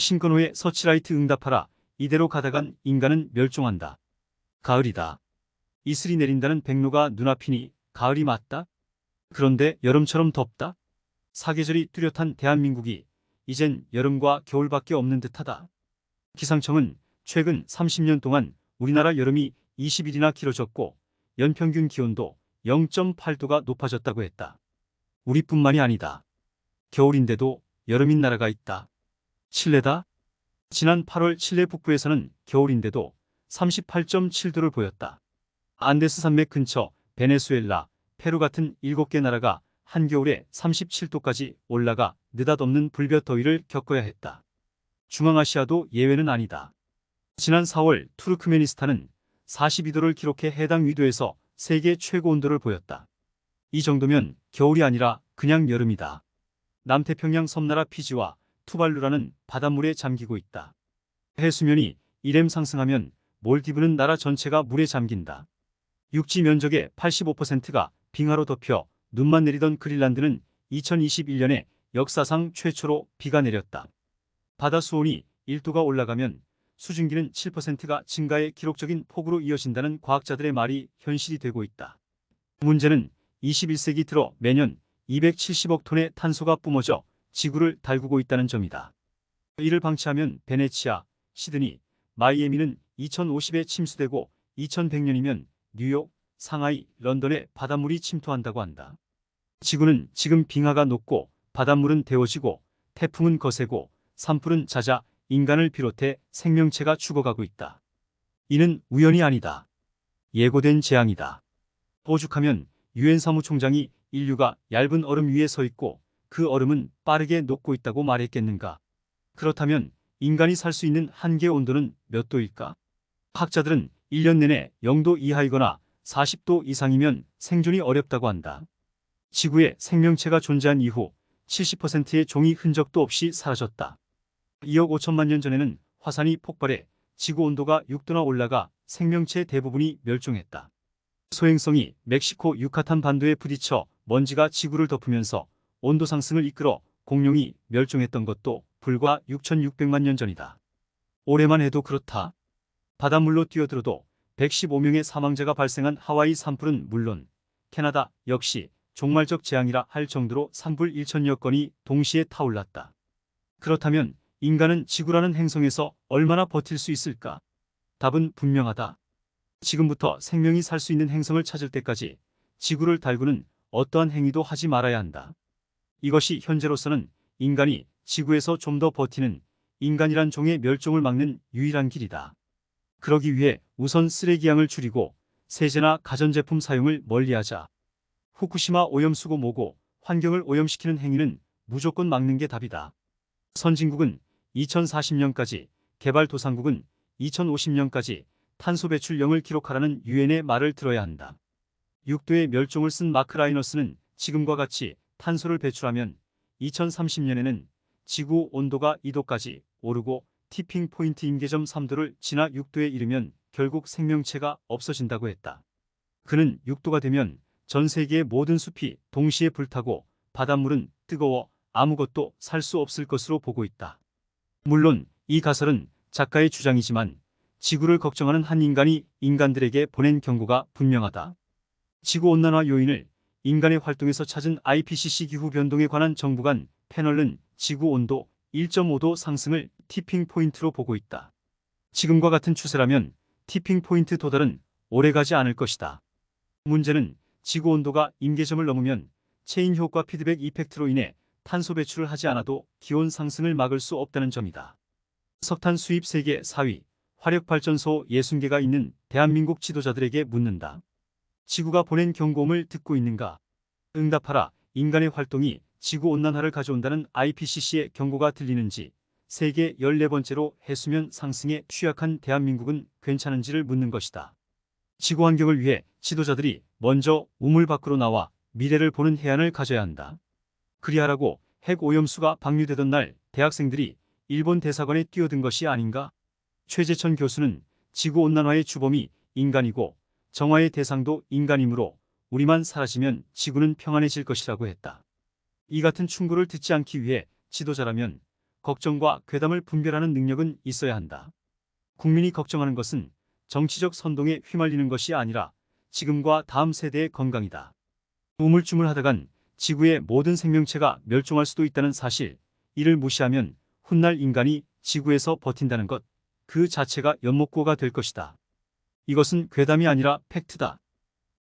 신건호의 서치라이트 응답하라. 이대로 가다간 인간은 멸종한다. 가을이다. 이슬이 내린다는 백로가 눈앞이니 가을이 맞다? 그런데 여름처럼 덥다? 사계절이 뚜렷한 대한민국이 이젠 여름과 겨울밖에 없는 듯하다. 기상청은 최근 30년 동안 우리나라 여름이 20일이나 길어졌고 연평균 기온도 0.8도가 높아졌다고 했다. 우리뿐만이 아니다. 겨울인데도 여름인 나라가 있다. 칠레다. 지난 8월 칠레 북부에서는 겨울인데도 38.7도를 보였다. 안데스 산맥 근처 베네수엘라, 페루 같은 7개 나라가 한겨울에 37도까지 올라가 느닷없는 불볕더위를 겪어야 했다. 중앙아시아도 예외는 아니다. 지난 4월 투르크메니스탄은 42도를 기록해 해당 위도에서 세계 최고 온도를 보였다. 이 정도면 겨울이 아니라 그냥 여름이다. 남태평양 섬나라 피지와 투발루라는 바닷물에 잠기고 있다. 해수면이 이램 상승하면 몰디브는 나라 전체가 물에 잠긴다. 육지 면적의 85%가 빙하로 덮여 눈만 내리던 그린란드는 2021년에 역사상 최초로 비가 내렸다. 바다 수온이 1도가 올라가면 수증기는 7%가 증가해 기록적인 폭우로 이어진다는 과학자들의 말이 현실이 되고 있다. 문제는 21세기 들어 매년 270억 톤의 탄소가 뿜어져 지구를 달구고 있다는 점이다. 이를 방치하면 베네치아, 시드니, 마이애미는 2050에 침수되고 2100년이면 뉴욕, 상하이, 런던에 바닷물이 침투한다고 한다. 지구는 지금 빙하가 녹고 바닷물은 데워지고 태풍은 거세고 산불은 잦아 인간을 비롯해 생명체가 죽어가고 있다. 이는 우연이 아니다. 예고된 재앙이다. 오죽하면 유엔 사무총장이 인류가 얇은 얼음 위에 서 있고 그 얼음은 빠르게 녹고 있다고 말했겠는가? 그렇다면 인간이 살 수 있는 한계 온도는 몇 도일까? 학자들은 1년 내내 0도 이하이거나 40도 이상이면 생존이 어렵다고 한다. 지구에 생명체가 존재한 이후 70%의 종이 흔적도 없이 사라졌다. 2억 5천만 년 전에는 화산이 폭발해 지구 온도가 6도나 올라가 생명체 대부분이 멸종했다. 소행성이 멕시코 유카탄 반도에 부딪혀 먼지가 지구를 덮으면서 온도 상승을 이끌어 공룡이 멸종했던 것도 불과 6,600만 년 전이다. 올해만 해도 그렇다. 바닷물로 뛰어들어도 115명의 사망자가 발생한 하와이 산불은 물론 캐나다 역시 종말적 재앙이라 할 정도로 산불 1천여 건이 동시에 타올랐다. 그렇다면 인간은 지구라는 행성에서 얼마나 버틸 수 있을까? 답은 분명하다. 지금부터 생명이 살 수 있는 행성을 찾을 때까지 지구를 달구는 어떠한 행위도 하지 말아야 한다. 이것이 현재로서는 인간이 지구에서 좀 더 버티는 인간이란 종의 멸종을 막는 유일한 길이다. 그러기 위해 우선 쓰레기양을 줄이고 세제나 가전제품 사용을 멀리하자. 후쿠시마 오염수고 뭐고 환경을 오염시키는 행위는 무조건 막는 게 답이다. 선진국은 2040년까지, 개발도상국은 2050년까지 탄소 배출 0을 기록하라는 유엔의 말을 들어야 한다. 6도의 멸종을 쓴 마크 라이너스는 지금과 같이 탄소를 배출하면 2030년에는 지구 온도가 2도까지 오르고 티핑 포인트 임계점 3도를 지나 6도에 이르면 결국 생명체가 없어진다고 했다. 그는 6도가 되면 전 세계의 모든 숲이 동시에 불타고 바닷물은 뜨거워 아무것도 살 수 없을 것으로 보고 있다. 물론 이 가설은 작가의 주장이지만 지구를 걱정하는 한 인간이 인간들에게 보낸 경고가 분명하다. 지구온난화 요인을 인간의 활동에서 찾은 IPCC 기후변동에 관한 정부 간 패널은 지구온도 1.5도 상승을 티핑 포인트로 보고 있다. 지금과 같은 추세라면 티핑 포인트 도달은 오래가지 않을 것이다. 문제는 지구온도가 임계점을 넘으면 체인 효과 피드백 이펙트로 인해 탄소 배출을 하지 않아도 기온 상승을 막을 수 없다는 점이다. 석탄 수입 세계 4위, 화력발전소 60개가 있는 대한민국 지도자들에게 묻는다. 지구가 보낸 경고음을 듣고 있는가? 응답하라. 인간의 활동이 지구온난화를 가져온다는 IPCC의 경고가 들리는지, 세계 14번째로 해수면 상승에 취약한 대한민국은 괜찮은지를 묻는 것이다. 지구 환경을 위해 지도자들이 먼저 우물 밖으로 나와 미래를 보는 해안을 가져야 한다. 그리하라고 핵 오염수가 방류되던 날 대학생들이 일본 대사관에 뛰어든 것이 아닌가? 최재천 교수는 지구온난화의 주범이 인간이고 정화의 대상도 인간이므로 우리만 사라지면 지구는 평안해질 것이라고 했다. 이 같은 충고를 듣지 않기 위해 지도자라면 걱정과 괴담을 분별하는 능력은 있어야 한다. 국민이 걱정하는 것은 정치적 선동에 휘말리는 것이 아니라 지금과 다음 세대의 건강이다. 우물쭈물하다간 지구의 모든 생명체가 멸종할 수도 있다는 사실, 이를 무시하면 훗날 인간이 지구에서 버틴다는 것, 그 자체가 연못고가 될 것이다. 이것은 괴담이 아니라 팩트다.